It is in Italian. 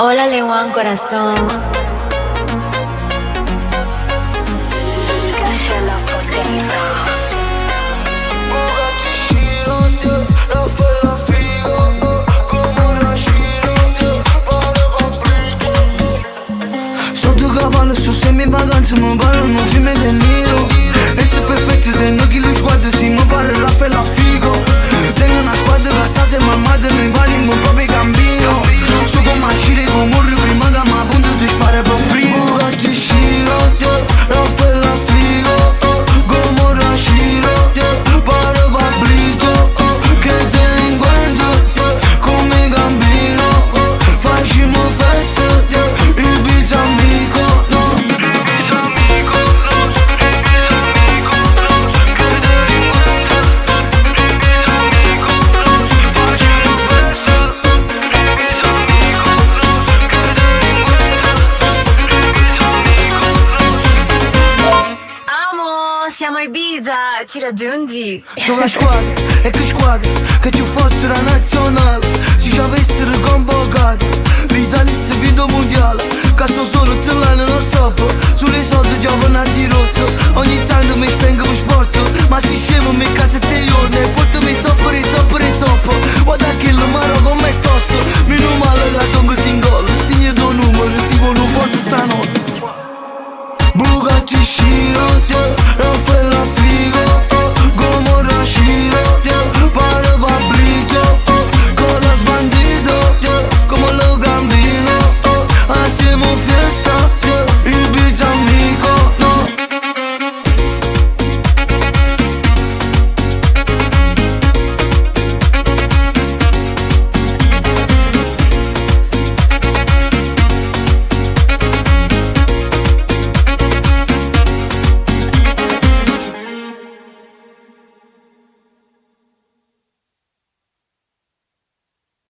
Hola, Lewan, corazón. Bugatti Chiron, yeah. Raffaella Figo, come un Rashiro, yeah. Pare paprika. Sotto cavallo su semi vacanze mi pare un film del Niro. E se perfetto te no chi lo sguardo si mi pare Raffaella Figo. Tengo una squadra che sa se mamma noi valiamo proprio cammino. So come agire come un prima che mi appunto ti spara per primo. Bugatti Chiron, yeah. Raffaella Figo, come un Rashiro, yeah. Pare paprika, che te inquento, yeah. Come Gambino, facciamo festa, yeah. Ibiza amico, no. Ibiza amico, no. Ibiza amico, no. Che te inquento, Ibiza amico, no. Facciamo festa, Ibiza amico, no. Che te inquento, Ibiza amico, no. Amo, siamo a Ibiza, ci raggiungi? Sono la squadra, e che squadra, che ci fotte la nazionale. Se ci avessero combo